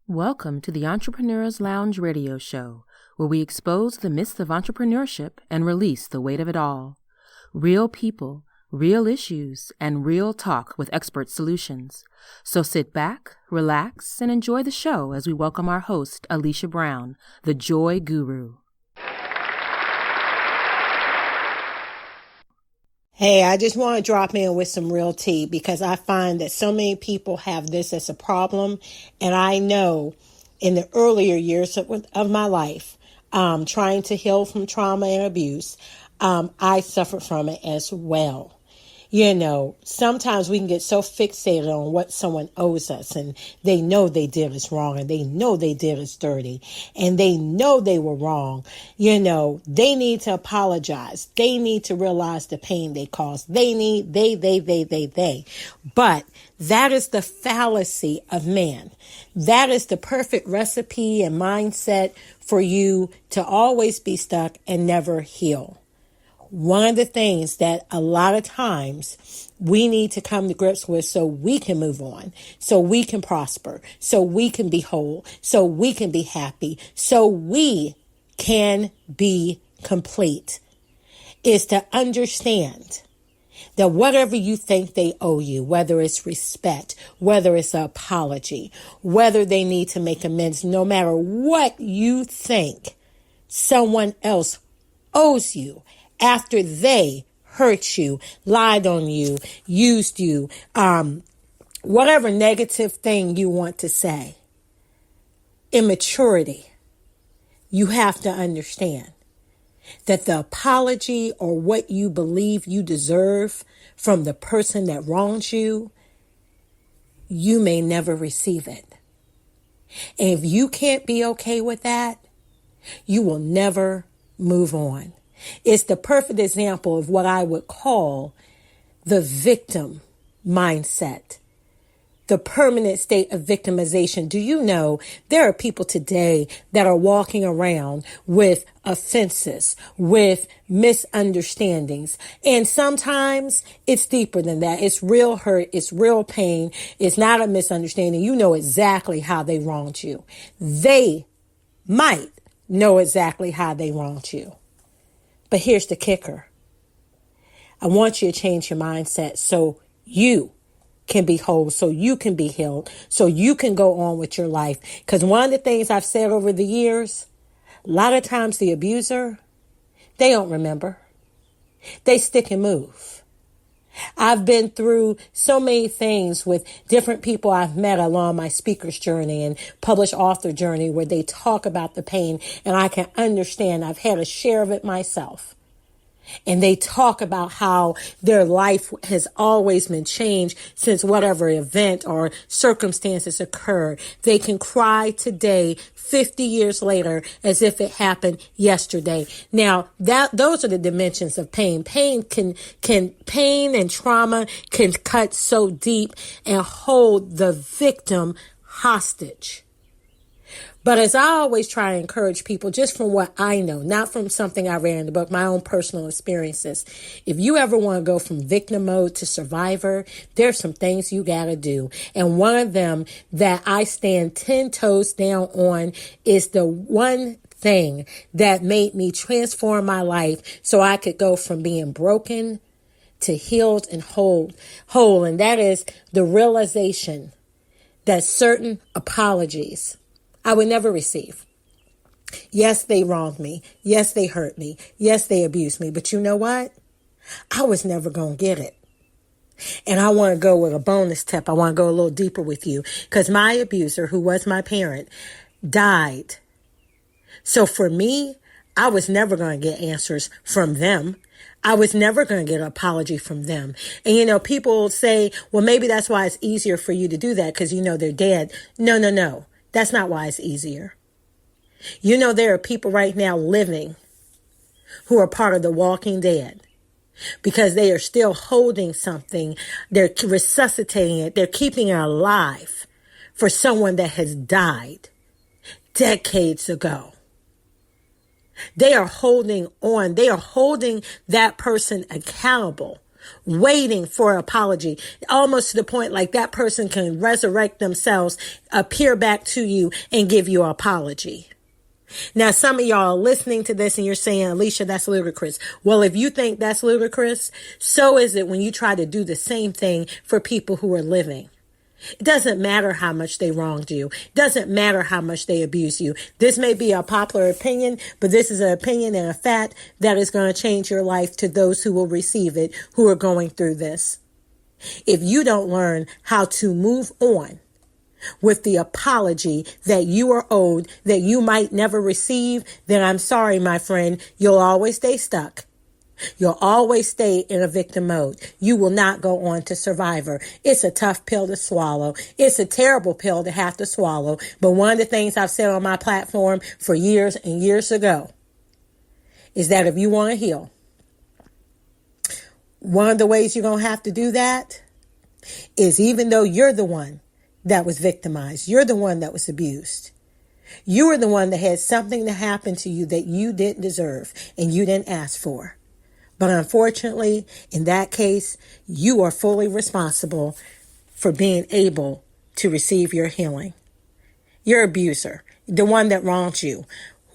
Welcome to the Entrepreneur's Lounge radio show, where we expose the myths of entrepreneurship and release the weight of it all. Real people, real issues, and real talk with expert solutions. So sit back, relax, and enjoy the show as we welcome our host, Alesha Brown, the Joy Guru. Hey, I just want to drop in with some real tea because I find that so many people have this as a problem. And I know in the earlier years of my life, trying to heal from trauma and abuse, I suffered from it as well. You know, sometimes we can get so fixated on what someone owes us, and they know they did us wrong, and they know they did us dirty, and they know they were wrong. You know, they need to apologize. They need to realize the pain they caused. They. But that is the fallacy of man. That is the perfect recipe and mindset for you to always be stuck and never heal. One of the things that a lot of times we need to come to grips with so we can move on, so we can prosper, so we can be whole, so we can be happy, so we can be complete, is to understand that whatever you think they owe you, whether it's respect, whether it's an apology, whether they need to make amends, no matter what you think someone else owes you, after they hurt you, lied on you, used you, whatever negative thing you want to say, immaturity, you have to understand that the apology or what you believe you deserve from the person that wronged you, you may never receive it. And if you can't be okay with that, you will never move on. It's the perfect example of what I would call the victim mindset, the permanent state of victimization. Do you know there are people today that are walking around with offenses, with misunderstandings, and sometimes it's deeper than that. It's real hurt. It's real pain. It's not a misunderstanding. You know exactly how they wronged you. They might know exactly how they wronged you. But here's the kicker. I want you to change your mindset so you can be whole, so you can be healed, so you can go on with your life. Because one of the things I've said over the years, a lot of times the abuser, they don't remember. They stick and move. I've been through so many things with different people I've met along my speaker's journey and published author journey where they talk about the pain, and I can understand. I've had a share of it myself. And they talk about how their life has always been changed since whatever event or circumstances occurred. They can cry today, 50 years later, as if it happened yesterday. Now, those are the dimensions of pain. Pain and trauma can cut so deep and hold the victim hostage. But as I always try to encourage people, just from what I know, not from something I read in the book, my own personal experiences, if you ever want to go from victim mode to survivor, there's some things you got to do. And one of them that I stand 10 toes down on is the one thing that made me transform my life so I could go from being broken to healed and whole. And that is the realization that certain apologies I would never receive. Yes, they wronged me. Yes, they hurt me. Yes, they abused me. But you know what? I was never going to get it. And I want to go with a bonus tip. I want to go a little deeper with you because my abuser, who was my parent, died. So for me, I was never going to get answers from them. I was never going to get an apology from them. And, you know, people say, well, maybe that's why it's easier for you to do that because, you know, they're dead. No. That's not why it's easier. You know, there are people right now living who are part of the walking dead because they are still holding something. They're resuscitating it. They're keeping it alive for someone that has died decades ago. They are holding on. They are holding that person accountable waiting for an apology, almost to the point like that person can resurrect themselves, appear back to you and give you an apology. Now, some of y'all are listening to this and you're saying, Alesha, that's ludicrous. Well, if you think that's ludicrous, so is it when you try to do the same thing for people who are living. It doesn't matter how much they wronged you. It doesn't matter how much they abuse you. This may be a popular opinion, but this is an opinion and a fact that is going to change your life to those who will receive it, who are going through this. If you don't learn how to move on with the apology that you are owed, that you might never receive, then I'm sorry, my friend, you'll always stay stuck. You'll always stay in a victim mode. You will not go on to survivor. It's a tough pill to swallow. It's a terrible pill to have to swallow. But one of the things I've said on my platform for years and years ago is that if you want to heal, one of the ways you're going to have to do that is, even though you're the one that was victimized, you're the one that was abused, you were the one that had something to happen to you that you didn't deserve and you didn't ask for. But unfortunately, in that case, you are fully responsible for being able to receive your healing. Your abuser, the one that wronged you,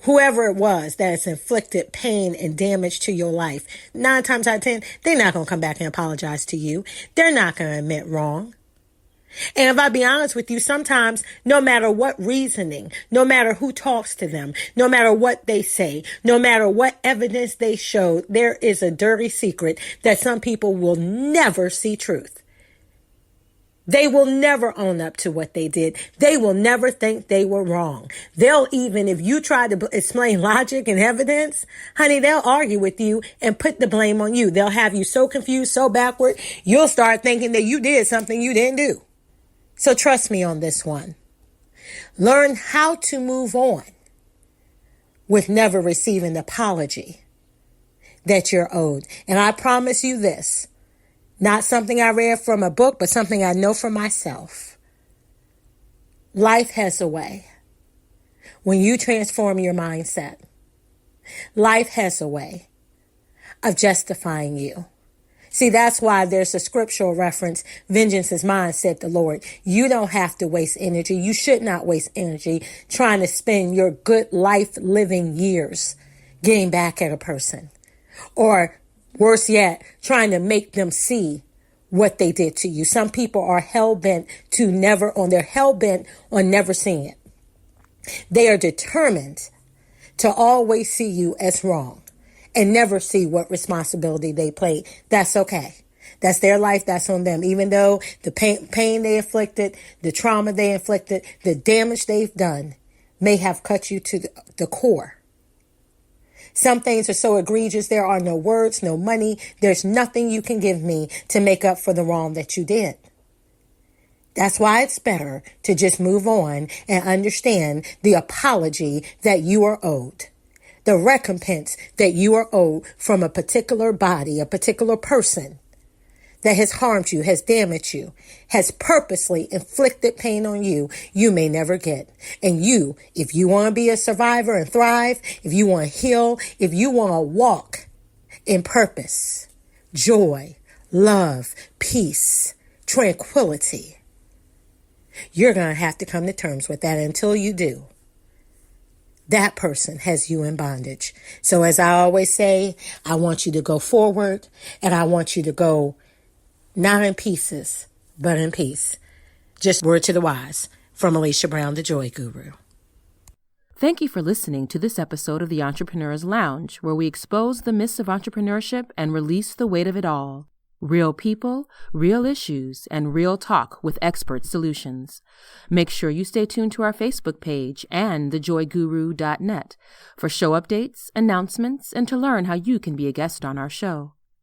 whoever it was that has inflicted pain and damage to your life, 9 times out of 10, they're not going to come back and apologize to you. They're not going to admit wrong. And if I be honest with you, sometimes no matter what reasoning, no matter who talks to them, no matter what they say, no matter what evidence they show, there is a dirty secret that some people will never see truth. They will never own up to what they did. They will never think they were wrong. They'll even, if you try to explain logic and evidence, honey, they'll argue with you and put the blame on you. They'll have you so confused, so backward, you'll start thinking that you did something you didn't do. So trust me on this one. Learn how to move on with never receiving the apology that you're owed. And I promise you this, not something I read from a book, but something I know for myself. Life has a way. When you transform your mindset, life has a way of justifying you. See, that's why there's a scriptural reference, vengeance is mine, said the Lord. You don't have to waste energy. You should not waste energy trying to spend your good life living years getting back at a person. Or worse yet, trying to make them see what they did to you. Some people are hell-bent on never seeing it. They are determined to always see you as wrong and never see what responsibility they played. That's okay. That's their life. That's on them. Even though the pain they inflicted, the trauma they inflicted, the damage they've done may have cut you to the core. Some things are so egregious, there are no words, no money. There's nothing you can give me to make up for the wrong that you did. That's why it's better to just move on and understand the apology that you are owed. The recompense that you are owed from a particular body, a particular person that has harmed you, has damaged you, has purposely inflicted pain on you, you may never get. And you, if you want to be a survivor and thrive, if you want to heal, if you want to walk in purpose, joy, love, peace, tranquility, you're going to have to come to terms with that. Until you do, that person has you in bondage. So as I always say, I want you to go forward, and I want you to go not in pieces, but in peace. Just word to the wise from Alesha Brown, the Joy Guru. Thank you for listening to this episode of the Entrepreneur's Lounge, where we expose the myths of entrepreneurship and release the weight of it all. Real people, real issues, and real talk with expert solutions. Make sure you stay tuned to our Facebook page and thejoyguru.net for show updates, announcements, and to learn how you can be a guest on our show.